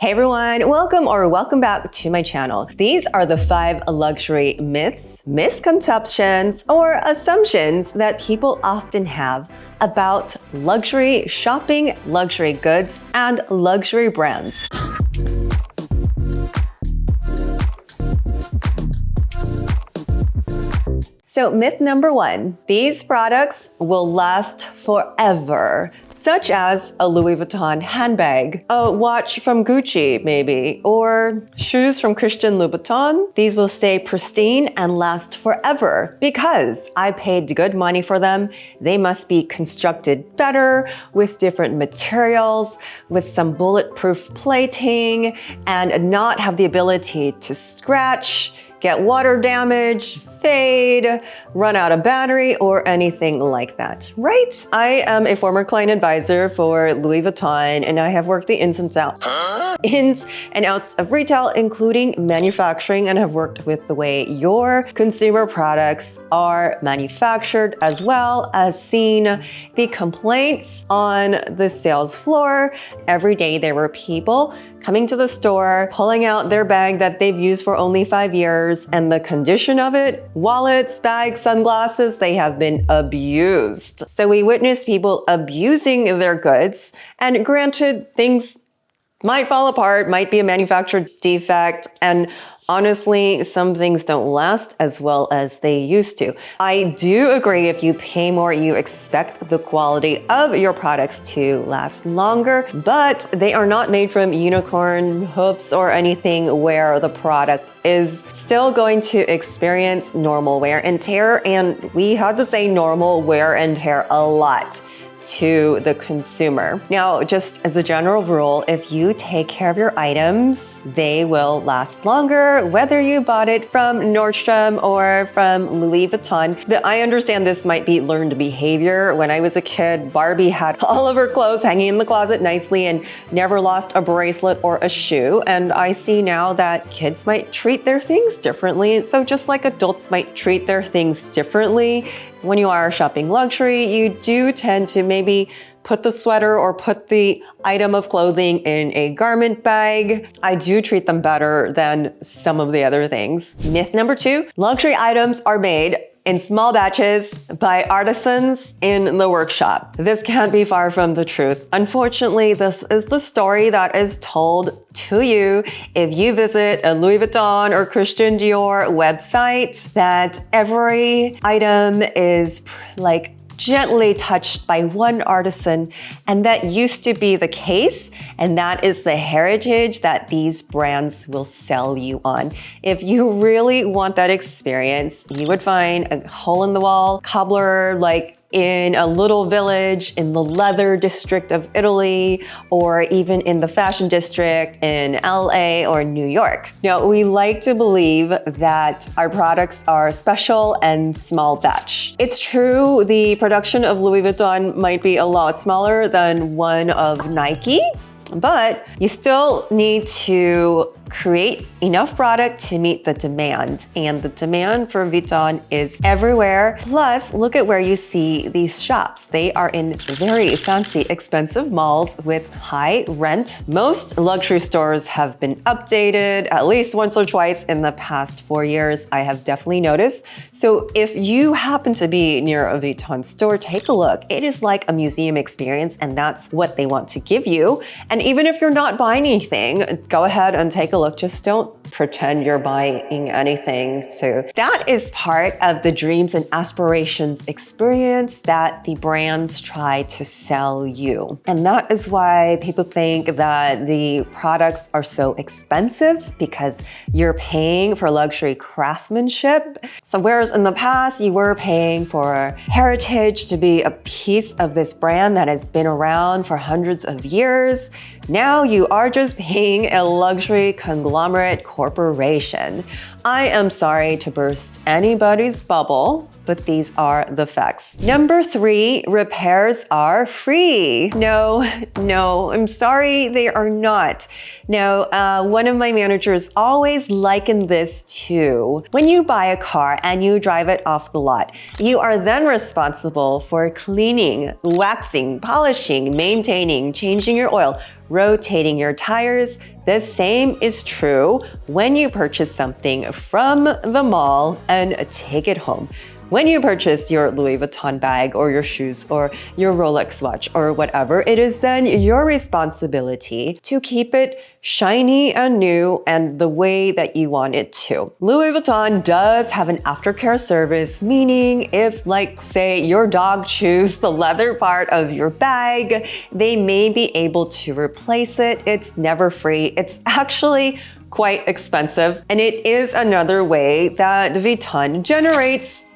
Hey everyone, welcome back to my channel. These are the 5 luxury myths, misconceptions, or assumptions that people often have about luxury shopping, luxury goods, and luxury brands. So myth number 1, these products will last forever, such as a Louis Vuitton handbag, a watch from Gucci maybe, or shoes from Christian Louboutin. These will stay pristine and last forever because I paid good money for them. They must be constructed better with different materials, with some bulletproof plating, and not have the ability to scratch, get water damage, fade, run out of battery, or anything like that, right? I am a former client advisor for Louis Vuitton, and I have worked the ins and outs of retail, including manufacturing, and have worked with the way your consumer products are manufactured, as well as seen the complaints on the sales floor. Every day there were people coming to the store, pulling out their bag that they've used for only 5 years, and the condition of it, wallets, bags, sunglasses, they have been abused. So we witness people abusing their goods, and granted, things might fall apart, might be a manufactured defect, and honestly, some things don't last as well as they used to. I do agree if you pay more, you expect the quality of your products to last longer, but they are not made from unicorn hoofs or anything where the product is still going to experience normal wear and tear, and we had to say normal wear and tear a lot to the consumer. Now, just as a general rule, if you take care of your items, they will last longer, whether you bought it from Nordstrom or from Louis Vuitton. I understand this might be learned behavior. When I was a kid, Barbie had all of her clothes hanging in the closet nicely and never lost a bracelet or a shoe. And I see now that kids might treat their things differently. So just like adults might treat their things differently, when you are shopping luxury, you do tend to maybe put the sweater or put the item of clothing in a garment bag. I do treat them better than some of the other things. Myth number 2, luxury items are made in small batches by artisans in the workshop. This can't be far from the truth. Unfortunately, this is the story that is told to you if you visit a Louis Vuitton or Christian Dior website, that every item is like gently touched by one artisan, and that used to be the case, and that is the heritage that these brands will sell you on. If you really want that experience, you would find a hole-in-the-wall cobbler like in a little village in the leather district of Italy, or even in the fashion district in LA or New York. Now, we like to believe that our products are special and small batch. It's true, the production of Louis Vuitton might be a lot smaller than one of Nike, but you still need to create enough product to meet the demand. And the demand for Vuitton is everywhere. Plus, look at where you see these shops. They are in very fancy, expensive malls with high rent. Most luxury stores have been updated at least once or twice in the past 4 years, I have definitely noticed. So if you happen to be near a Vuitton store, take a look. It is like a museum experience, and that's what they want to give you. And even if you're not buying anything, go ahead and take a look. Just don't pretend you're buying anything. So that is part of the dreams and aspirations experience that the brands try to sell you. And that is why people think that the products are so expensive, because you're paying for luxury craftsmanship. So whereas in the past you were paying for heritage to be a piece of this brand that has been around for hundreds of years, now you are just paying a luxury conglomerate corporation. I am sorry to burst anybody's bubble, but these are the facts. Number 3, repairs are free. No, I'm sorry, they are not. Now, one of my managers always likened this to when you buy a car and you drive it off the lot. You are then responsible for cleaning, waxing, polishing, maintaining, changing your oil, rotating your tires, The same is true when you purchase something from the mall and take it home. When you purchase your Louis Vuitton bag or your shoes or your Rolex watch or whatever, it is then your responsibility to keep it shiny and new and the way that you want it to. Louis Vuitton does have an aftercare service, meaning if, like, say, your dog chews the leather part of your bag, they may be able to replace it. It's never free. It's actually quite expensive. And it is another way that Vuitton generates,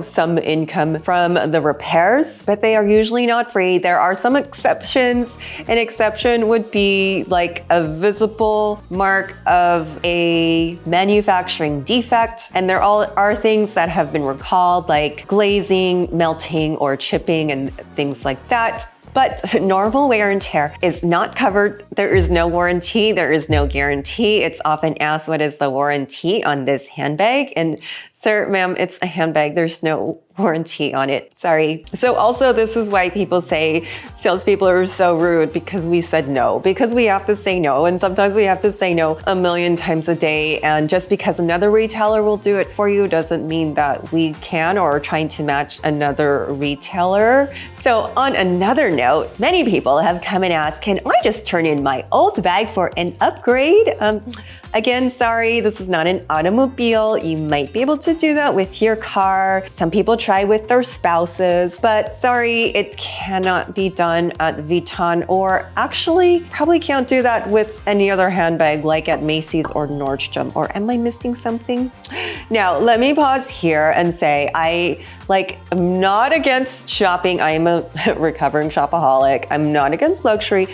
some income from the repairs, but they are usually not free. There are some exceptions. An exception would be like a visible mark of a manufacturing defect. And there are things that have been recalled, like glazing, melting, or chipping, and things like that. But normal wear and tear is not covered. There is no warranty. There is no guarantee. It's often asked, what is the warranty on this handbag? And sir, ma'am, it's a handbag. There's no warranty on it. Sorry. So also, this is why people say salespeople are so rude, because we said no, because we have to say no. And sometimes we have to say no a million times a day. And just because another retailer will do it for you doesn't mean that we can or are trying to match another retailer. So on another note, many people have come and asked, can I just turn in my old bag for an upgrade? Again, sorry, this is not an automobile. You might be able to do that with your car. Some people try with their spouses, but sorry, it cannot be done at Vuitton, or actually probably can't do that with any other handbag like at Macy's or Nordstrom. Or am I missing something? Now, let me pause here and say I'm not against shopping. I am a recovering shopaholic. I'm not against luxury.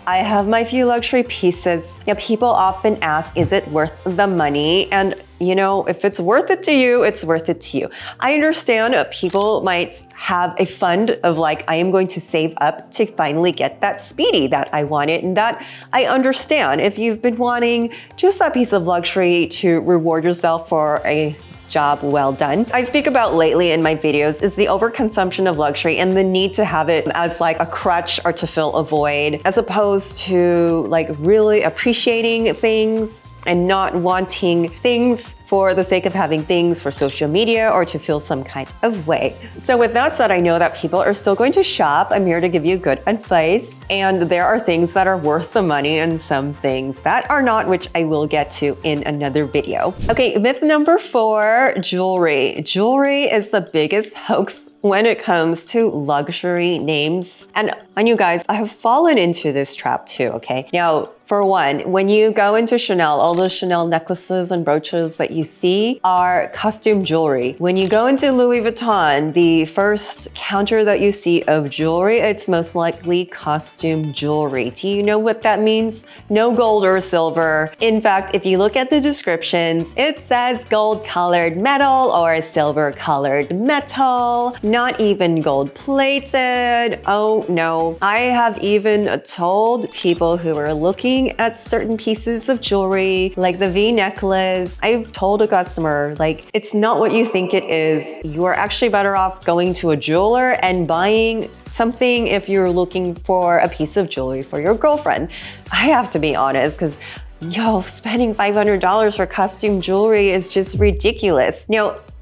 I have my few luxury pieces. People often ask, is it worth the money? And if it's worth it to you, it's worth it to you. I understand people might have a fund of I am going to save up to finally get that Speedy that I wanted. And that I understand if you've been wanting just that piece of luxury to reward yourself for a job well done. I speak about lately in my videos is the overconsumption of luxury and the need to have it as a crutch or to fill a void, as opposed to really appreciating things and not wanting things for the sake of having things for social media or to feel some kind of way. So with that said, I know that people are still going to shop. I'm here to give you good advice. And there are things that are worth the money and some things that are not, which I will get to in another video. Okay, myth number 4, jewelry. Jewelry is the biggest hoax when it comes to luxury names. And you guys, I have fallen into this trap too, okay? Now, for one, when you go into Chanel, all those Chanel necklaces and brooches that you see are costume jewelry. When you go into Louis Vuitton, the first counter that you see of jewelry, it's most likely costume jewelry. Do you know what that means? No gold or silver. In fact, if you look at the descriptions, it says gold-colored metal or silver-colored metal, not even gold-plated. Oh no. I have even told people who are looking at certain pieces of jewelry, like the V necklace, I've told a customer, it's not what you think it is. You are actually better off going to a jeweler and buying something if you're looking for a piece of jewelry for your girlfriend. I have to be honest, because spending $500 for costume jewelry is just ridiculous.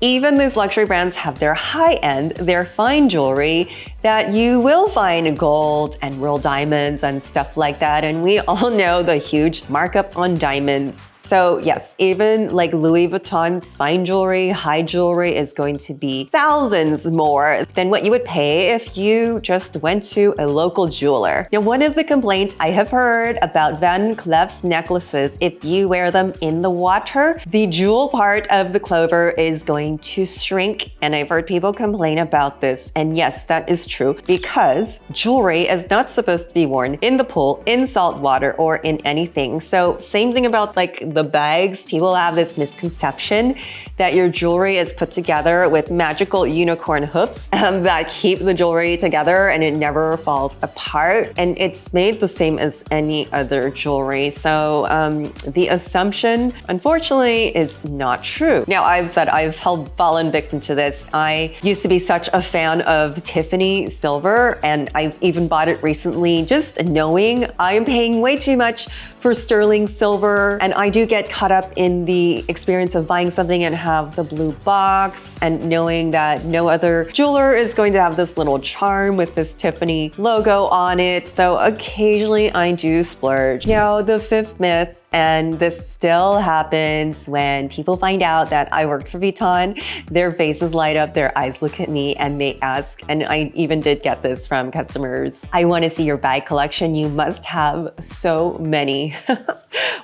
Even these luxury brands have their high-end, their fine jewelry that you will find gold and real diamonds and stuff like that. And we all know the huge markup on diamonds. So yes, even Louis Vuitton's fine jewelry, high jewelry is going to be thousands more than what you would pay if you just went to a local jeweler. Now, one of the complaints I have heard about Van Cleef's necklaces, if you wear them in the water, the jewel part of the clover is going to shrink. And I've heard people complain about this. And yes, that is true, because jewelry is not supposed to be worn in the pool, in salt water, or in anything. So same thing about the bags. People have this misconception that your jewelry is put together with magical unicorn hoofs that keep the jewelry together and it never falls apart. And it's made the same as any other jewelry. So the assumption, unfortunately, is not true. Now, I've said I've fallen victim to this. I used to be such a fan of Tiffany silver, and I've even bought it recently just knowing I'm paying way too much for sterling silver. And I do get caught up in the experience of buying something and have the blue box and knowing that no other jeweler is going to have this little charm with this Tiffany logo on it. So occasionally I do splurge. Now, the fifth myth, and this still happens when people find out that I worked for Vuitton, their faces light up, their eyes look at me and they ask, and I even did get this from customers, I want to see your bag collection. You must have so many.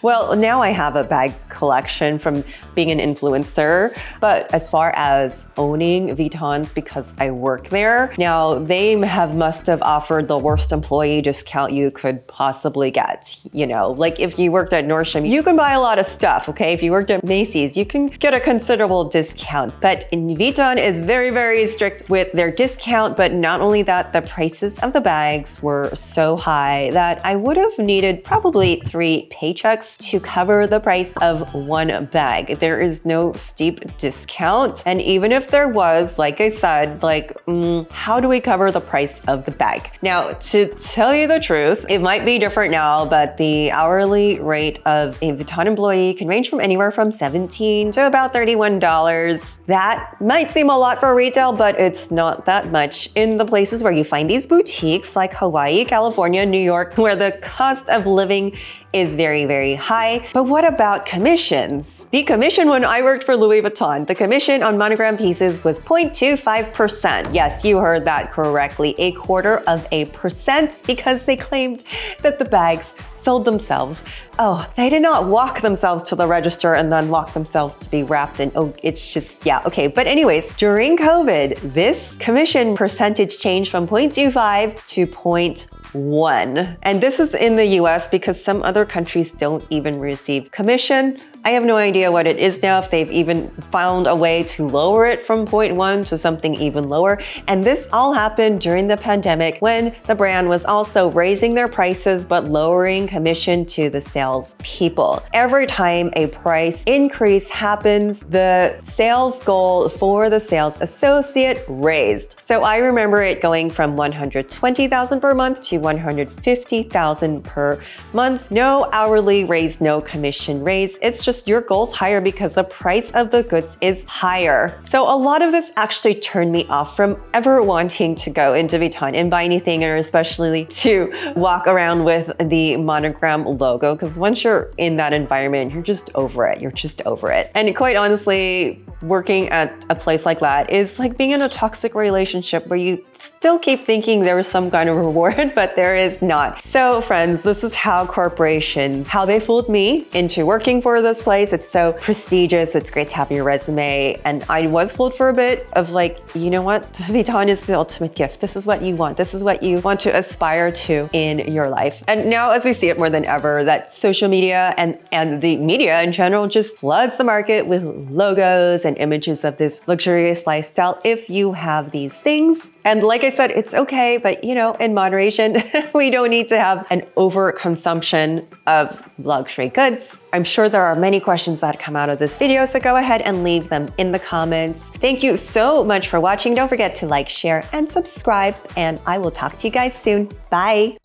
Well, now I have a bag collection from being an influencer, but as far as owning Vuittons because I work there, now they must have offered the worst employee discount you could possibly get. You know, like if you worked at Nordstrom, you can buy a lot of stuff, okay? If you worked at Macy's, you can get a considerable discount, but Vuitton is very, very strict with their discount. But not only that, the prices of the bags were so high that I would have needed probably 3 paychecks to cover the price of one bag. There is no steep discount. And even if there was, like I said, how do we cover the price of the bag? Now, to tell you the truth, it might be different now, but the hourly rate of a Vuitton employee can range from anywhere from $17 to about $31. That might seem a lot for retail, but it's not that much in the places where you find these boutiques like Hawaii, California, New York, where the cost of living is very, very high. But what about commissions? The commission when I worked for Louis Vuitton, the commission on monogram pieces was 0.25%. Yes, you heard that correctly, 0.25%, because they claimed that the bags sold themselves. Oh, they did not walk themselves to the register and then walk themselves to be wrapped in, oh, it's just, yeah, okay. But anyways, during COVID, this commission percentage changed from 0.25 to 0.1. And this is in the US because some other countries don't even receive commission. I have no idea what it is now, if they've even found a way to lower it from 0.1 to something even lower. And this all happened during the pandemic when the brand was also raising their prices but lowering commission to the sales people. Every time a price increase happens, the sales goal for the sales associate raised. So I remember it going from $120,000 per month to $150,000 per month. No hourly raise, no commission raise. It's just your goal's higher because the price of the goods is higher. So a lot of this actually turned me off from ever wanting to go into Vuitton and buy anything, or especially to walk around with the monogram logo, because once you're in that environment, you're just over it. You're just over it. And quite honestly, working at a place like that is like being in a toxic relationship where you still keep thinking there is some kind of reward, but there is not. So friends, this is how corporations, how they fooled me into working for this place. It's so prestigious. It's great to have your resume. And I was fooled for a bit of like, you know what? Vuitton is the ultimate gift. This is what you want. This is what you want to aspire to in your life. And now as we see it more than ever, that social media and the media in general just floods the market with logos and images of this luxurious lifestyle if you have these things. And like I said, it's okay, but you know, in moderation, we don't need to have an overconsumption of luxury goods. I'm sure there are many questions that come out of this video, so go ahead and leave them in the comments. Thank you so much for watching. Don't forget to like, share, and subscribe, and I will talk to you guys soon. Bye.